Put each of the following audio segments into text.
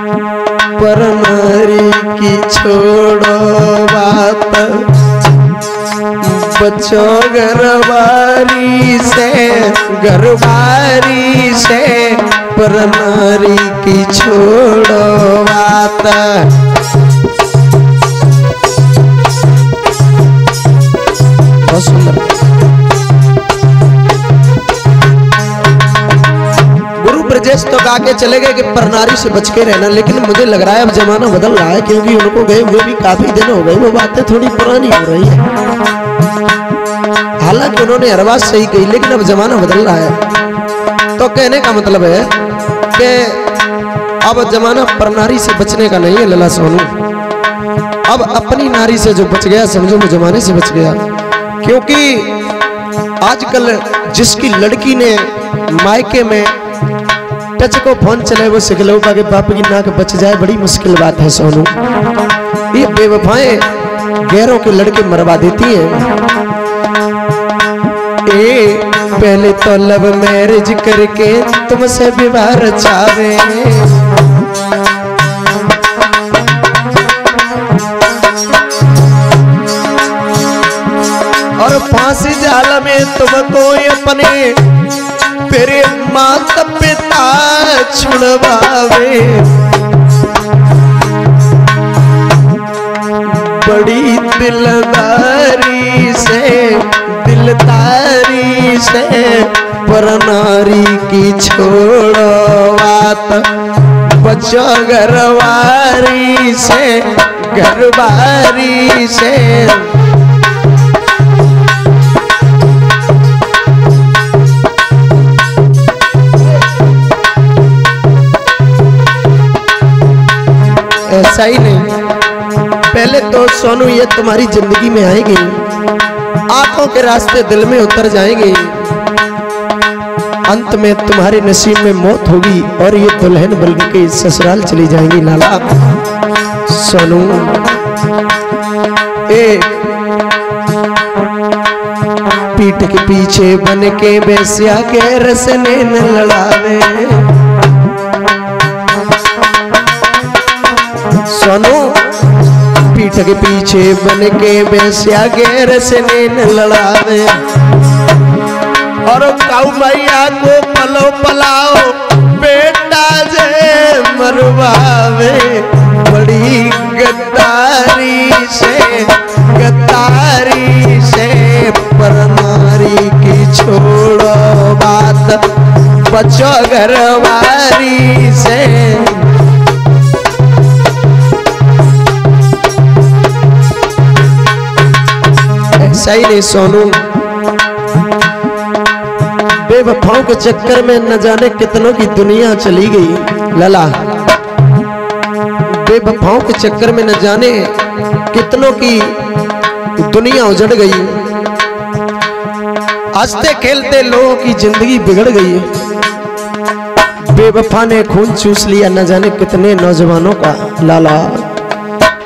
पर नारी की छोड़ो बात, बचो घरवारी से, पर नारी की छोड़ो बात। बहुत सुंदर। गुरु ब्रजेश तो गा के चले गए कि पर नारी से बच के रहना, लेकिन मुझे लग रहा है अब जमाना बदल रहा है, क्योंकि उनको गए हुए भी काफी दिन हो गए, वो बातें थोड़ी पुरानी हो रही है। हालांकि उन्होंने हर बात सही कही, लेकिन अब जमाना बदल रहा है। तो कहने का मतलब है कि अब जमाना पर नारी से बचने का नहीं है लला सोनू। अब अपनी नारी से जो बच गया समझो वो जमाने से बच गया। क्योंकि आजकल जिसकी लड़की ने मायके में टच को फोन चले वो सिखलौपा के बाप की नाक बच जाए, बड़ी मुश्किल बात है सोनू। ये बेवफाएं गैरों के लड़के मरवा देती हैं। पहले तो लव मैरिज करके तुमसे विवाह रचावे, और फांसी जाल में तुमको अपने फिर माता पिता छुड़वावे। बड़ी दिलदारी से पर नारी की छोड़ो बात, बचो घरवारी से। ऐसा ही नहीं, पहले तो सोनू ये तुम्हारी जिंदगी में आएगी, आंखों के रास्ते दिल में उतर जाएंगे, अंत में तुम्हारे नसीब में मौत होगी और ये दुल्हन बन के ससुराल चली जाएंगी। लाला सोनू पीठ के पीछे बन के बेस्या के रसने न लड़ावे। सोनू पीठ के पीछे बन के बेस्या के रसने न लड़ावे, और काऊ मैया को पलो पलाओ बेटा जे मरवावे। बड़ी गद्दारी से पर नारी की छोड़ो बात, बचो घरवारी से। ऐसा ही नहीं सोनू, बेवफाओं के चक्कर में न जाने कितनों की दुनिया चली गई। लला बेवफाओं के चक्कर में न जाने कितनों की दुनिया उजड़ गई। हंसते खेलते लोगों की जिंदगी बिगड़ गई। बेवफा ने खून चूस लिया न जाने कितने नौजवानों का। लाला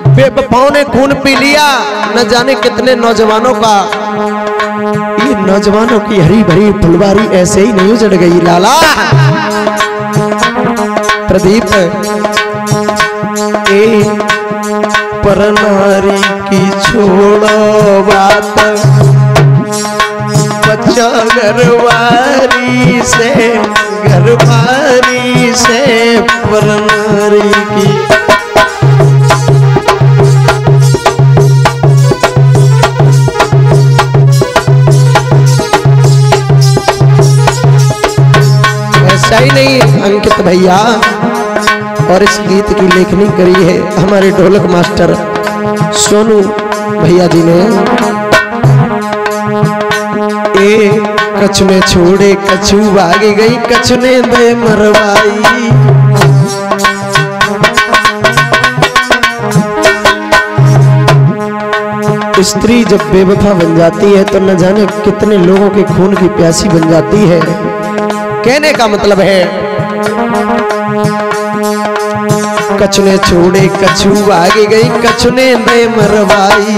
बेवफाओं ने खून पी लिया न जाने कितने नौजवानों का। ये नौजवानों की हरी भरी फुलवारी ऐसे ही नहीं उजड़ गई। लाला प्रदीप पर नारी की छोड़ो बात, बच्चा घरवारी से पर नारी की। ऐसा ही नहीं अंकित भैया, और इस गीत की लेखनी करी है हमारे ढोलक मास्टर सोनू भैया जी ने। कछ में छोड़े कछु भाग गई, कछ ने दे मरवाई। स्त्री जब बेवफा बन जाती है तो न जाने कितने लोगों के खून की प्यासी बन जाती है। कहने का मतलब है कछु ने छोड़े कछु आगे गई, कछु ने दे मरवाई।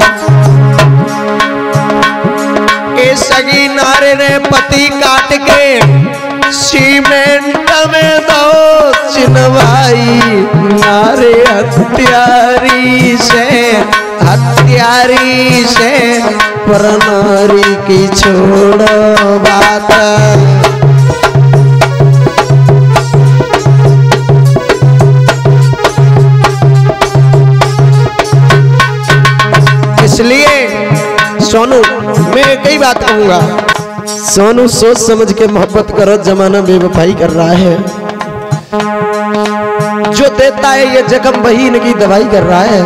के सगी नारे ने पति काट के सीमेंट में दो चिनवाई। ना हत्यारी से परनारी की छोड़ो बात। इसलिए सोनू मैं कई बात कहूंगा, सोनू सोच समझ के मोहब्बत करो, जमाना बेवफाई कर रहा है। जो देता है ये जख्म वही इनकी दवाई कर रहा है।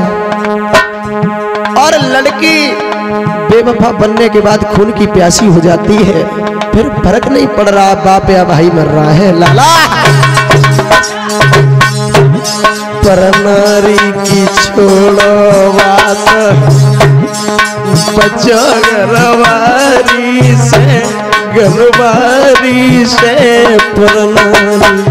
और लड़की बेवफा बनने के बाद खून की प्यासी हो जाती है, फिर फर्क नहीं पड़ रहा बाप या भाई मर रहा है। लाला परनारी की छोड़ो बात, बचो घरवारी से परनारी।